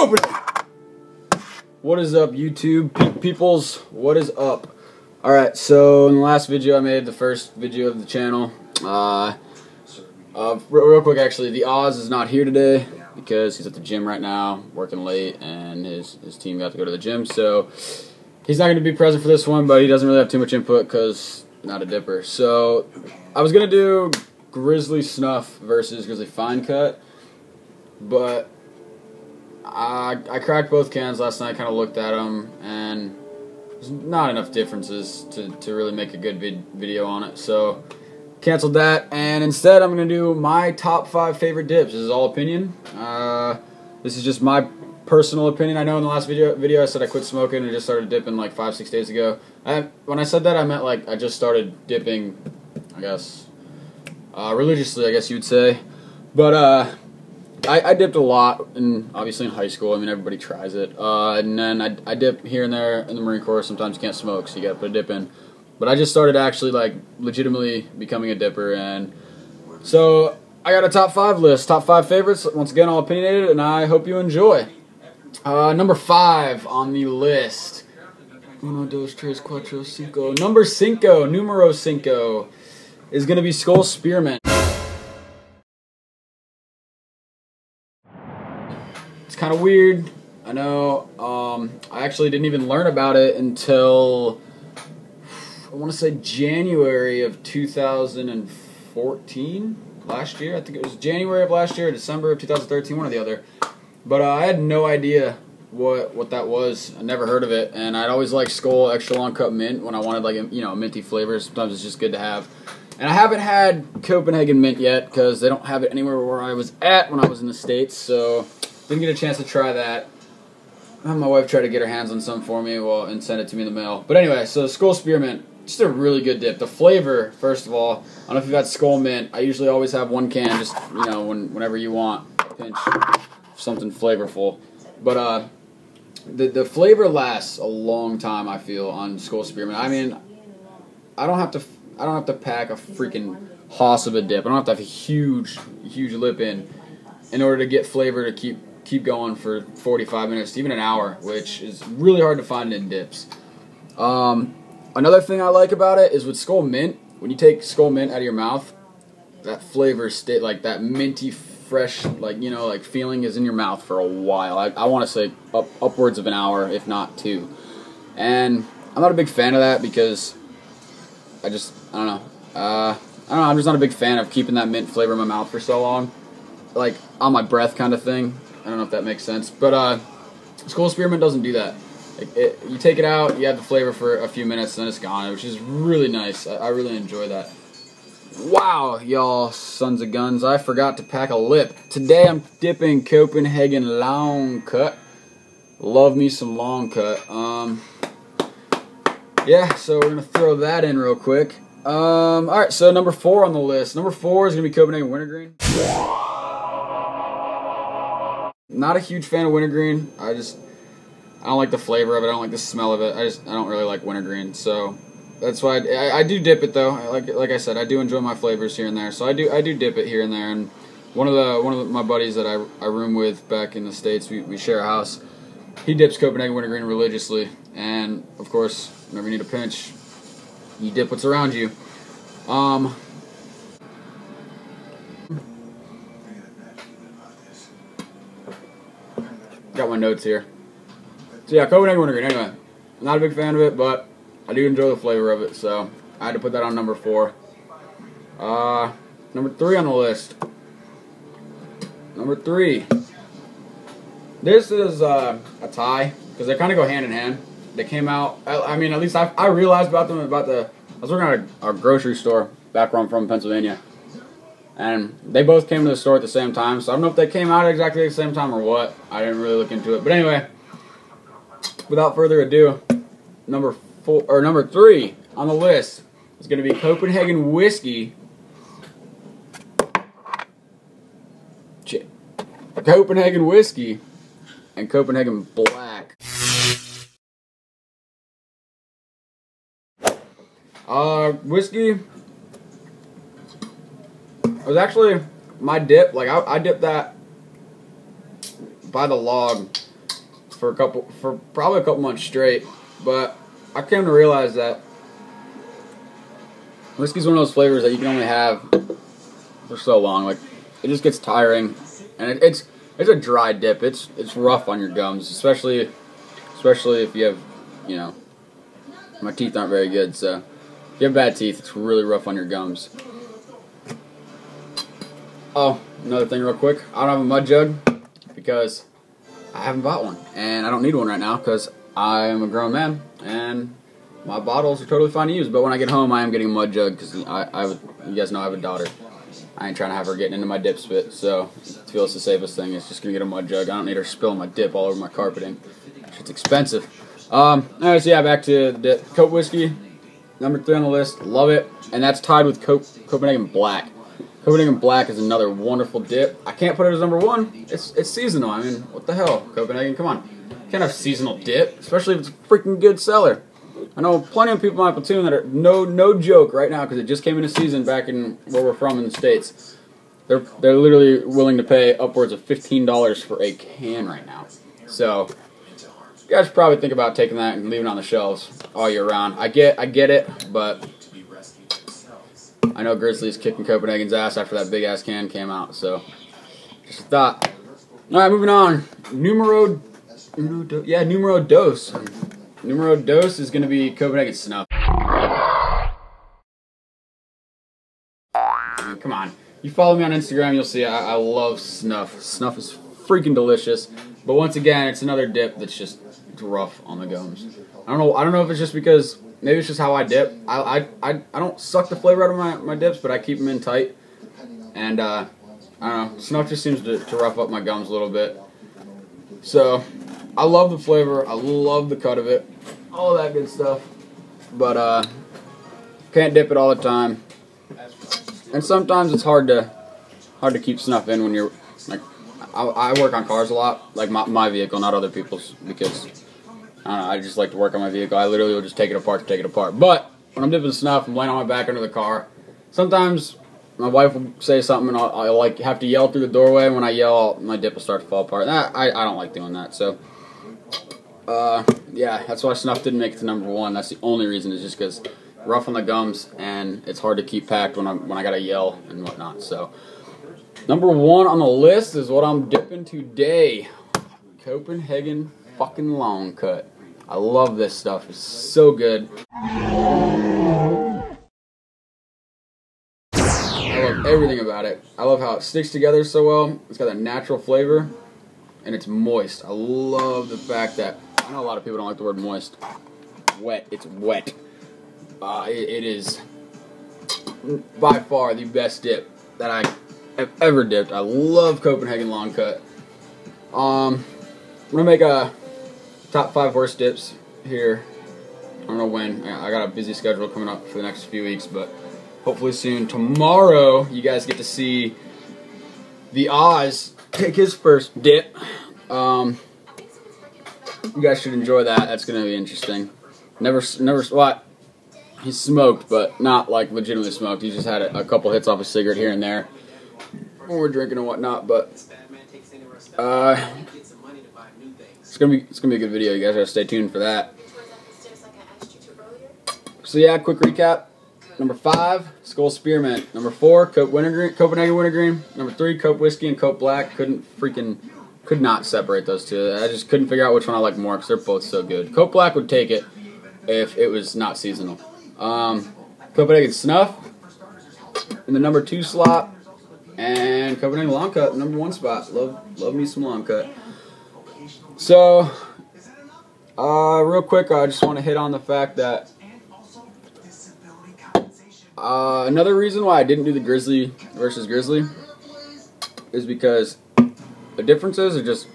Open it! What is up, YouTube peoples? What is up? Alright, so in the last video I made, the first video of the channel, real quick actually, the Oz is not here today because he's at the gym right now, working late, and his team got to go to the gym, so he's not going to be present for this one, but he doesn't really have too much input because not a dipper. So I was going to do Grizzly Snuff versus Grizzly Fine Cut, but I cracked both cans last night, kind of looked at them, and there's not enough differences to really make a good video on it, so canceled that, and instead I'm going to do my top 5 favorite dips. This is all opinion. This is just my personal opinion. I know in the last video I said I quit smoking and just started dipping like 5-6 days ago. When I said that, I meant like I just started dipping, I guess, religiously, I guess you'd say. But I dipped a lot, obviously in high school. I mean, everybody tries it. And then I dip here and there in the Marine Corps. Sometimes you can't smoke, so you gotta put a dip in. But I just started actually like legitimately becoming a dipper, and so I got a top 5 list, top 5 favorites. Once again, all opinionated, and I hope you enjoy. Number 5 on the list. Uno, dos, tres, cuatro, cinco. Number 5, numero 5, is going to be Skull Spearmint. It's kind of weird. I know. I actually didn't even learn about it until, I want to say, January of 2014. Last year. I think it was January of last year or December of 2013, one or the other. But I had no idea what that was. I never heard of it, and I'd always liked Skull extra long cut mint when I wanted like a minty flavor. Sometimes it's just good to have. And I haven't had Copenhagen mint yet because they don't have it anywhere where I was at when I was in the States, so didn't get a chance to try that. I had my wife try to get her hands on some for me and send it to me in the mail. But anyway, so Skull Spearmint, just a really good dip. The flavor, first of all, I don't know if you've had Skull Mint. I usually always have one can, just whenever you want a pinch of something flavorful. But the flavor lasts a long time, I feel, on Skull Spearmint. I mean, I don't have to pack a freaking hoss of a dip. I don't have to have a huge lip in order to get flavor to keep going for 45 minutes to even an hour, which is really hard to find in dips. Another thing I like about it is with Skull Mint, when you take Skull Mint out of your mouth, that flavor like that minty, fresh, like feeling is in your mouth for a while. I want to say upwards of an hour, if not 2. And I'm not a big fan of that because I don't know. I'm just not a big fan of keeping that mint flavor in my mouth for so long, like on my breath kind of thing. I don't know if that makes sense, but Skull Spearmint doesn't do that. You take it out, you have the flavor for a few minutes, and then it's gone, which is really nice. I really enjoy that. Wow, y'all sons of guns, I forgot to pack a lip. Today I'm dipping Copenhagen Long Cut. Love me some Long Cut. Yeah, so we're going to throw that in real quick. Alright, so number 4 on the list. Number 4 is going to be Copenhagen Wintergreen. Not a huge fan of Wintergreen. I don't like the flavor of it. I don't like the smell of it. I don't really like wintergreen, so that's why I do dip it though. Like I said, I do enjoy my flavors here and there, so I do dip it here and there. And one of my buddies that I room with back in the States, we share a house. He dips Copenhagen Wintergreen religiously, and of course, whenever you need a pinch, you dip what's around you. Got my notes here. So yeah, Copenhagen Wintergreen, anyway. I'm not a big fan of it, but I do enjoy the flavor of it, so I had to put that on number 4. Number 3 on the list. Number 3. This is a tie, because they kind of go hand in hand. They came out, I mean, at least I realized about them I was working at a grocery store back where I'm from, Pennsylvania. And they both came to the store at the same time, so I don't know if they came out exactly at the same time or what. I didn't really look into it. But anyway, without further ado, number 3 on the list is going to be Copenhagen Whiskey. Copenhagen Whiskey and Copenhagen Black. Whiskey was actually my dip. Like I dipped that by the log for probably a couple months straight. But I came to realize that whiskey's one of those flavors that you can only have for so long. Like, it just gets tiring, and it's a dry dip. It's rough on your gums, especially if you have, you know, my teeth aren't very good, so if you have bad teeth, it's really rough on your gums. Oh, another thing real quick. I don't have a mud jug because I haven't bought one, and I don't need one right now because I am a grown man, and my bottles are totally fine to use. But when I get home, I am getting a mud jug because you guys know I have a daughter. I ain't trying to have her getting into my dip spit, so I feel it's the safest thing. It's just going to get a mud jug. I don't need her spilling my dip all over my carpeting. It's expensive. Alright, so yeah, back to the dip. Cope whiskey, number 3 on the list. Love it. And that's tied with Copenhagen Black. Copenhagen Black is another wonderful dip. I can't put it as number 1. It's seasonal. I mean, what the hell, Copenhagen? Come on. You can't have seasonal dip, especially if it's a freaking good seller. I know plenty of people in my platoon that are no joke right now because it just came into season back in where we're from in the States. They're literally willing to pay upwards of $15 for a can right now. So you guys should probably think about taking that and leaving it on the shelves all year round. I get it, but I know Grizzly's kicking Copenhagen's ass after that big ass can came out. So just a thought. All right, moving on. Numero dos. Numero dos is going to be Copenhagen Snuff. I mean, come on. You follow me on Instagram, you'll see I love Snuff. Snuff is freaking delicious. But once again, it's another dip that's just rough on the gums. I don't know if it's just because, maybe it's just how I dip. I don't suck the flavor out of my dips, but I keep them in tight. And, I don't know. Snuff just seems to rough up my gums a little bit. So, I love the flavor. I love the cut of it. All of that good stuff. But, can't dip it all the time. And sometimes it's hard to keep Snuff in when you're, like, I work on cars a lot. Like, my vehicle, not other people's, because I don't know, I just like to work on my vehicle. I literally will just take it apart to take it apart. But when I'm dipping Snuff, I'm laying on my back under the car. Sometimes my wife will say something and I'll like have to yell through the doorway. And when I yell, my dip will start to fall apart. I don't like doing that. So, yeah, that's why Snuff didn't make it to number 1. That's the only reason, is just because rough on the gums and it's hard to keep packed when I gotta yell and whatnot. So, number 1 on the list is what I'm dipping today. Copenhagen fucking long cut. I love this stuff. It's so good. I love everything about it. I love how it sticks together so well. It's got a natural flavor, and it's moist. I love the fact that, I know a lot of people don't like the word moist. Wet. It's wet. It is by far the best dip that I have ever dipped. I love Copenhagen long cut. I'm gonna make a top 5 worst dips here. I don't know when. I got a busy schedule coming up for the next few weeks, but hopefully soon. Tomorrow, you guys get to see the Oz take his first dip. You guys should enjoy that. That's gonna be interesting. Never. What? He's smoked, but not like legitimately smoked. He just had a couple hits off a cigarette here and there when we're drinking and whatnot. But it's gonna be a good video. You guys gotta stay tuned for that. So yeah, quick recap. Number 5, Skull Spearmint. Number 4, Copenhagen Wintergreen. Number 3, Cope Whiskey and Cope Black. Could not separate those two. I just couldn't figure out which one I like more because they're both so good. Cope Black would take it if it was not seasonal. Copenhagen Snuff in the number 2 slot, and Copenhagen Long Cut, number 1 spot. Love me some long cut. So, real quick, I just want to hit on the fact that another reason why I didn't do the Grizzly versus Grizzly is because the differences are just,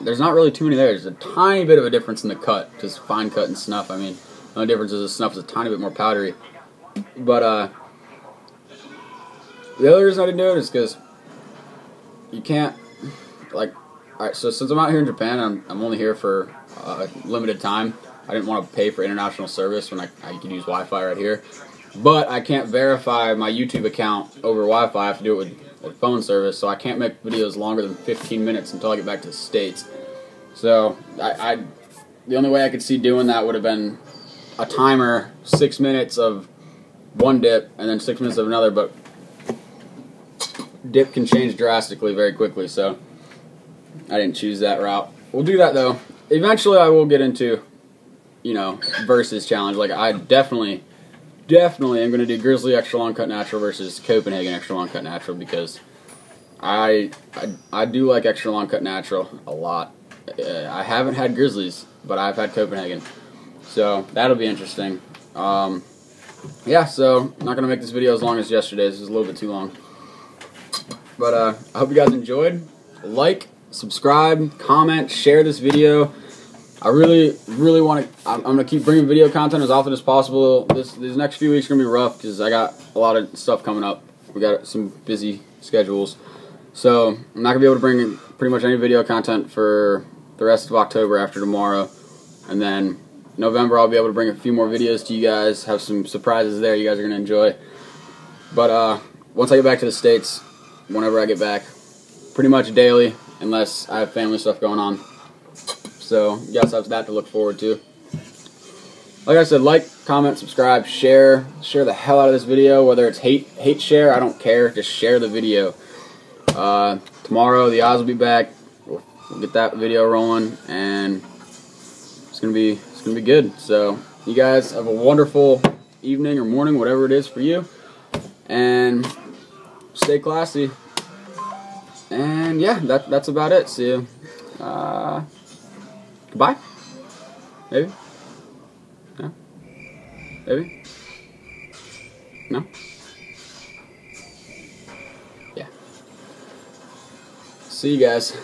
there's not really too many there. There's a tiny bit of a difference in the cut, just fine cut and Snuff. I mean, the only difference is the Snuff is a tiny bit more powdery. But the other reason I didn't do it is because you can't, like, alright, so since I'm out here in Japan, I'm only here for a limited time. I didn't want to pay for international service when I could use Wi-Fi right here. But I can't verify my YouTube account over Wi-Fi. I have to do it with phone service, so I can't make videos longer than 15 minutes until I get back to the States. So the only way I could see doing that would have been a timer, 6 minutes of one dip and then 6 minutes of another, but dip can change drastically very quickly, so I didn't choose that route. We'll do that though. Eventually I will get into, versus challenge. Like, I definitely am going to do Grizzly Extra Long Cut Natural versus Copenhagen Extra Long Cut Natural, because I do like Extra Long Cut Natural a lot. I haven't had Grizzlies, but I've had Copenhagen, so that'll be interesting. Yeah, so I'm not going to make this video as long as yesterday's. This is a little bit too long. But I hope you guys enjoyed. Like, subscribe, comment, share this video. I really want to. I'm going to keep bringing video content as often as possible. These next few weeks are going to be rough because I got a lot of stuff coming up. We got some busy schedules. So I'm not going to be able to bring pretty much any video content for the rest of October after tomorrow. And then November I'll be able to bring a few more videos to you guys. Have some surprises there you guys are going to enjoy. But once I get back to the States, whenever I get back, pretty much daily, unless I have family stuff going on. So you guys have that to look forward to. Like I said, like, comment, subscribe, share the hell out of this video. Whether it's hate share, I don't care. Just share the video. Tomorrow the Oz will be back. We'll get that video rolling, and it's gonna be good. So you guys have a wonderful evening or morning, whatever it is for you, and stay classy. And yeah, that's about it. See you. Goodbye. Maybe. No. Maybe. No. Yeah. See you guys.